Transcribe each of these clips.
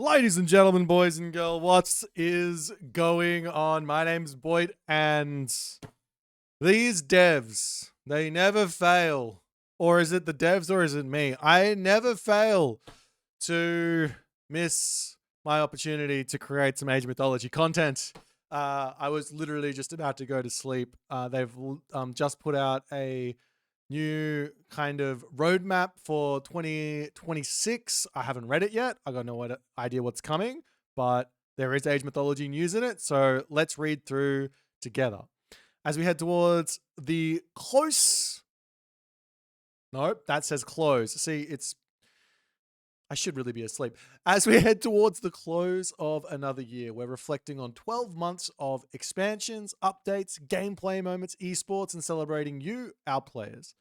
Ladies and gentlemen, boys and girls, what is going on? My name's Boit, and these devs, they never fail. Or is it the devs or is it me? I never fail to miss my opportunity to create some Age Mythology content. I was literally just about to go to sleep. They've just put out a new kind of roadmap for 2026. I haven't read it yet. I got no idea what's coming, but there is Age Mythology news in it. So let's read through together. As we head towards the close. Nope, that says close. See, I should really be asleep. As we head towards the close of another year, we're reflecting on 12 months of expansions, updates, gameplay moments, esports, and celebrating you, our players.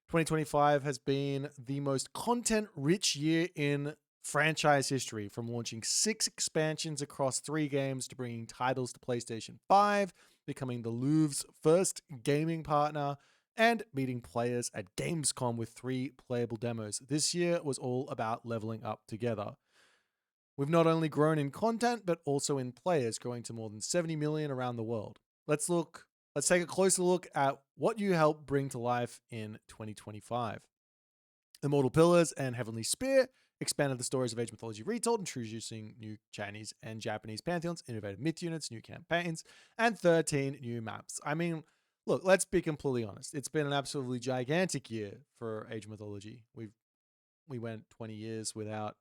2025 has been the most content-rich year in franchise history, from launching 6 expansions across 3 games to bringing titles to PlayStation 5, becoming the Louvre's first gaming partner, and meeting players at Gamescom with 3 playable demos. This year was all about leveling up together. We've not only grown in content, but also in players, growing to more than 70 million around the world. Let's take a closer look at what you helped bring to life in 2025. Immortal Pillars and Heavenly Spear expanded the stories of Age Mythology Retold, introducing new Chinese and Japanese pantheons, innovative myth units, new campaigns, and 13 new maps. I mean, look, let's be completely honest. It's been an absolutely gigantic year for Age Mythology. We went 20 years without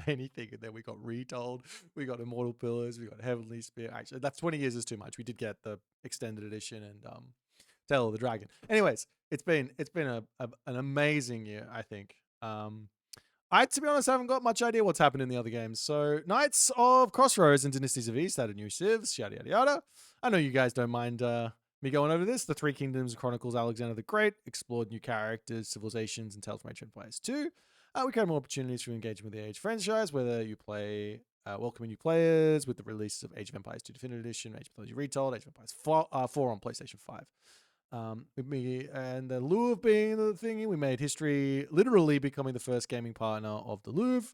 anything, and then we got Retold, we got Immortal Pillars, we got Heavenly Spear. Actually, that's 20 years is too much. We did get the extended edition and Tail of the Dragon. Anyways, it's been an amazing year, I think. I, to be honest, haven't got much idea what's happened in the other games. So, Knights of Crossroads and Dynasties of East added new civs, yada yada yada. I know you guys don't mind me going over this. The Three Kingdoms Chronicles Alexander the Great explored new characters, civilizations, and Tales from Ancient Empires 2. We create more opportunities for engagement with the Age franchise, whether you play welcoming new players with the releases of Age of Empires 2 Definitive Edition, Age of Mythology Retold, Age of Empires 4 on PlayStation 5. And the Louvre being the thingy, we made history literally becoming the first gaming partner of the Louvre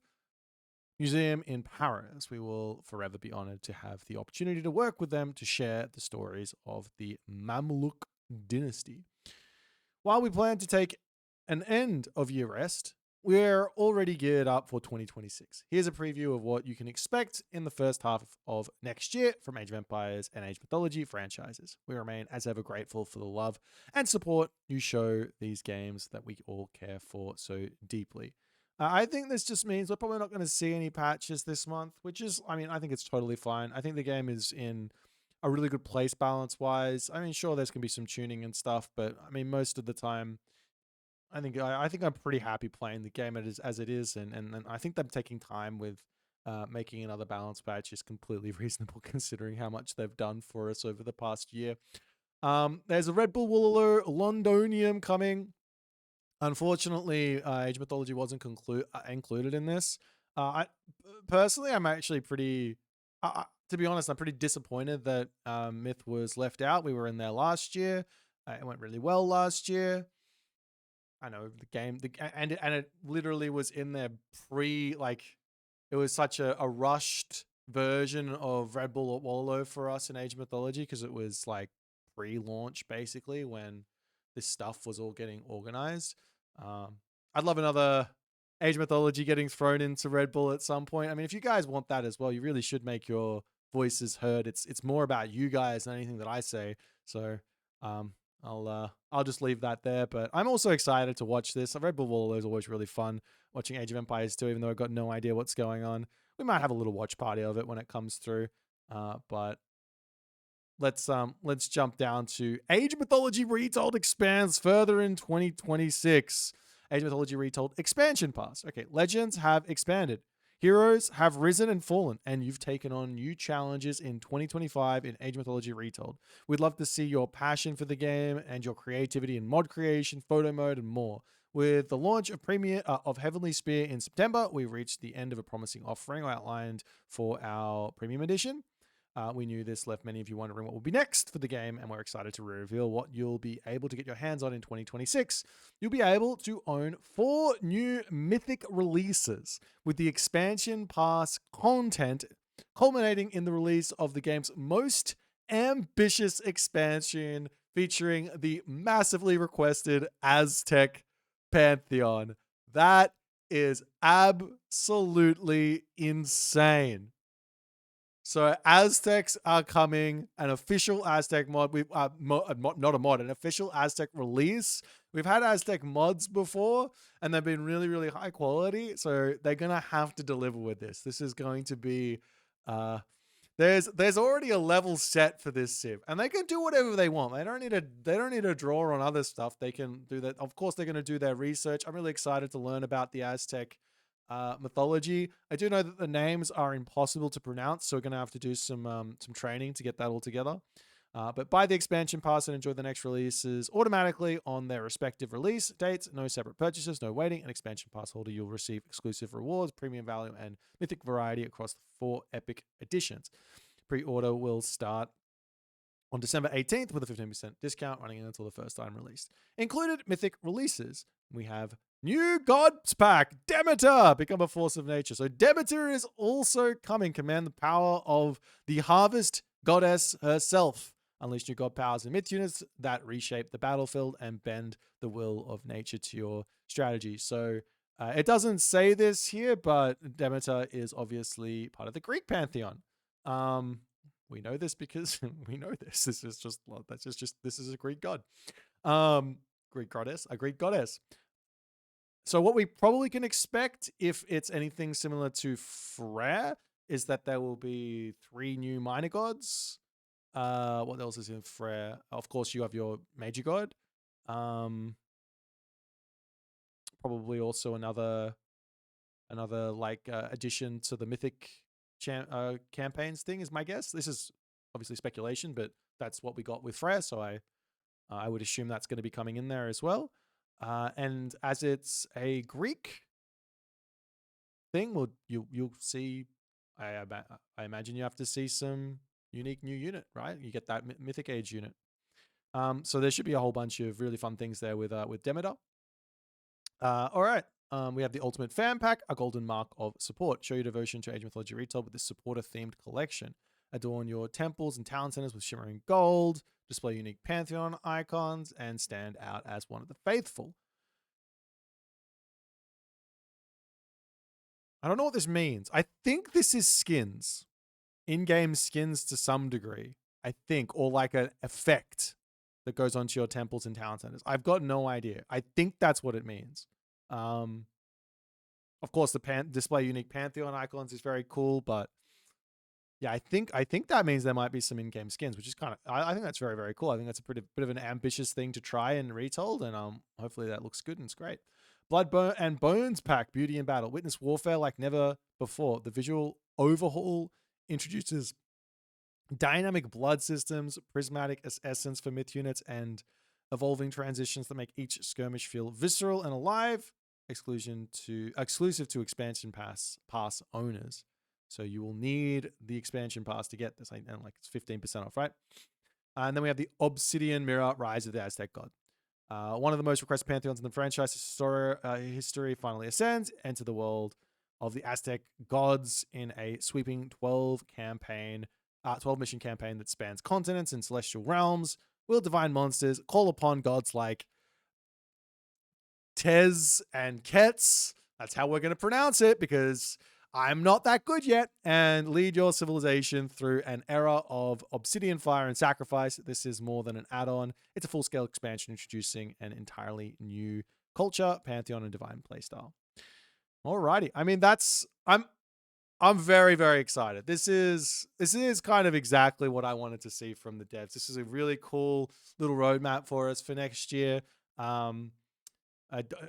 Museum in Paris. We will forever be honored to have the opportunity to work with them to share the stories of the Mamluk dynasty. While we plan to take an end of year rest, we're already geared up for 2026. Here's a preview of what you can expect in the first half of next year from Age of Empires and Age Mythology franchises. We remain as ever grateful for the love and support you show these games that we all care for so deeply. I think this just means we're probably not going to see any patches this month, which is, I mean, I think it's totally fine. I think the game is in a really good place balance wise. I mean, sure, there's going to be some tuning and stuff, but I mean, most of the time, I think I'm pretty happy playing the game as it is, and I think them taking time with making another balance patch is completely reasonable considering how much they've done for us over the past year. There's a Red Bull Woololo Londonium coming. Unfortunately, Age Mythology wasn't included in this. Personally, I'm actually pretty. To be honest, I'm pretty disappointed that Myth was left out. We were in there last year. It went really well last year. I know the game, and it literally was in there it was such a rushed version of Red Bull Wallow for us in Age of Mythology because it was like pre-launch basically when this stuff was all getting organized. I'd love another Age of Mythology getting thrown into Red Bull at some point. I mean, if you guys want that as well, you really should make your voices heard. It's more about you guys than anything that I say. So, I'll just leave that there. But I'm also excited to watch this. Red Bull Wallow is always really fun watching Age of Empires 2, even though I've got no idea what's going on. We might have a little watch party of it when it comes through. But let's jump down to Age Mythology Retold expands further in 2026. Age Mythology Retold expansion pass. Okay, legends have expanded. Heroes have risen and fallen, and you've taken on new challenges in 2025 in Age Mythology Retold. We'd love to see your passion for the game and your creativity in mod creation, photo mode, and more. With the launch of Heavenly Spear in September, we've reached the end of a promising offering outlined for our Premium Edition. We knew this left many of you wondering what will be next for the game, and we're excited to reveal what you'll be able to get your hands on in 2026. You'll be able to own 4 new Mythic releases, with the expansion pass content culminating in the release of the game's most ambitious expansion, featuring the massively requested Aztec Pantheon. That is absolutely insane. So Aztecs are coming, an official Aztec mod. We've not a mod, an official Aztec release. We've had Aztec mods before, and they've been really, really high quality. So they're gonna have to deliver with this. This is going to be. There's already a level set for this civ, and they can do whatever they want. They don't need to draw on other stuff. They can do that. Of course, they're going to do their research. I'm really excited to learn about the Aztec mythology. I do know that the names are impossible to pronounce, so we're going to have to do some training to get that all together. But buy the expansion pass and enjoy the next releases automatically on their respective release dates. No separate purchases, no waiting. An expansion pass holder, you'll receive exclusive rewards, premium value, and mythic variety across the 4 epic editions. Pre-order will start on December 18th with a 15% discount running until the first time released. Included mythic releases. We have new gods pack, Demeter, become a force of nature. So Demeter is also coming. Command the power of the harvest goddess herself. Unleash new god powers and myth units that reshape the battlefield and bend the will of nature to your strategy. So it doesn't say this here, but Demeter is obviously part of the Greek pantheon. We know this because we know this. This is just this is a Greek god. Greek goddess, a Greek goddess. So what we probably can expect, if it's anything similar to Freyr, is that there will be 3 new minor gods. What else is in Freyr? Of course, you have your major god. Probably also another like addition to the mythic campaigns thing is my guess. This is obviously speculation, but that's what we got with Freyr, so I would assume that's going to be coming in there as well. And as it's a Greek thing, well, you'll see. I imagine you have to see some unique new unit, right? You get that Mythic Age unit. So there should be a whole bunch of really fun things there with Demeter. All right. We have the Ultimate Fan Pack, a golden mark of support. Show your devotion to Age Mythology retail with this supporter-themed collection. Adorn your temples and town centers with shimmering gold. Display unique Pantheon icons and stand out as one of the faithful. I don't know what this means. I think this is skins. In-game skins to some degree, I think, or like an effect that goes onto your temples and town centers. I've got no idea. I think that's what it means. Of course, the display unique Pantheon icons is very cool, but yeah, I think that means there might be some in-game skins, which is kind of I think that's very, very cool. I think that's a bit of an ambitious thing to try and retold, and hopefully that looks good and it's great. Blood and Bones pack, Beauty in Battle. Witness warfare like never before. The visual overhaul introduces dynamic blood systems, prismatic essence for myth units, and evolving transitions that make each skirmish feel visceral and alive. Exclusive to expansion pass owners. So you will need the expansion pass to get this, and like it's 15% off, right? And then we have the Obsidian Mirror, Rise of the Aztec God. One of the most requested pantheons in the franchise history finally ascends, enter the world of the Aztec gods in a sweeping 12 mission campaign that spans continents and celestial realms. Will divine monsters call upon gods like Tez and Ketz. That's how we're going to pronounce it because I'm not that good yet. And lead your civilization through an era of obsidian fire and sacrifice. This is more than an add-on. It's a full-scale expansion introducing an entirely new culture, pantheon, and divine playstyle. Alrighty. I mean, I'm very, very excited. This is kind of exactly what I wanted to see from the devs. This is a really cool little roadmap for us for next year.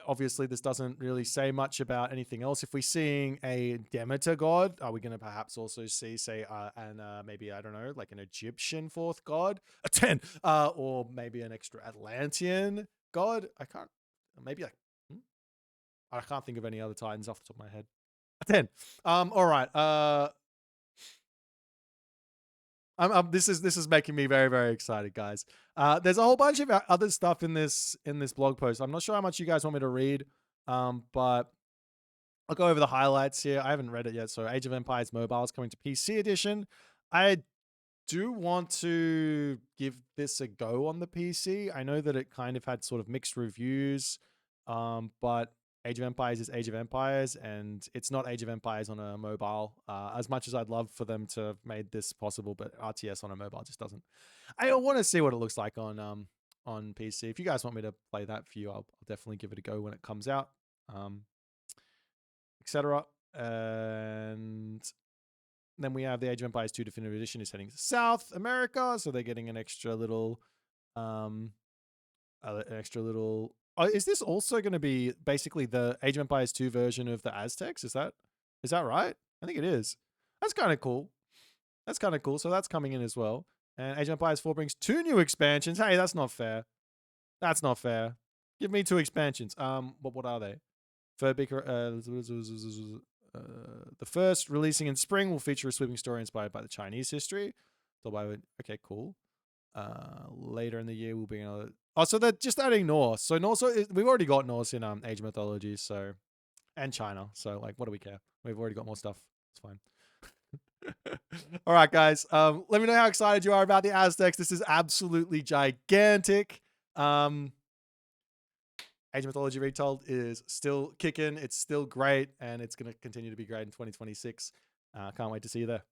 Obviously, this doesn't really say much about anything else. If we're seeing a Demeter god, are we going to perhaps also see, say, maybe, I don't know, like an Egyptian 4th god? A 10! Or maybe an extra Atlantean god? I can't think of any other Titans off the top of my head. A 10. All right. This is making me very, very excited, guys. There's a whole bunch of other stuff in this blog post. I'm not sure how much you guys want me to read, but I'll go over the highlights here. I haven't read it yet. So Age of Empires Mobile is coming to PC edition. I do want to give this a go on the PC. I know that it kind of had sort of mixed reviews, but Age of Empires is Age of Empires, and it's not Age of Empires on a mobile. As much as I'd love for them to have made this possible, but RTS on a mobile just doesn't. I want to see what it looks like on PC. If you guys want me to play that for you, I'll definitely give it a go when it comes out, etc. And then we have the Age of Empires 2 Definitive Edition is heading to South America, so they're getting an extra little, Oh, is this also going to be basically the Age of Empires 2 version of the Aztecs? Is that right? I think it is. That's kind of cool. That's kind of cool. So that's coming in as well. And Age of Empires 4 brings 2 new expansions. Hey, that's not fair. That's not fair. Give me 2 expansions. What are they? The first, releasing in spring, will feature a sweeping story inspired by the Chinese history. So okay, cool. Later in the year, we'll be another. Oh, so they're just adding Norse. So Norse, we've already got Norse in Age of Mythology, so, and China. So like, what do we care? We've already got more stuff. It's fine. All right, guys. Let me know how excited you are about the Aztecs. This is absolutely gigantic. Age of Mythology Retold is still kicking. It's still great, and it's going to continue to be great in 2026. Can't wait to see you there.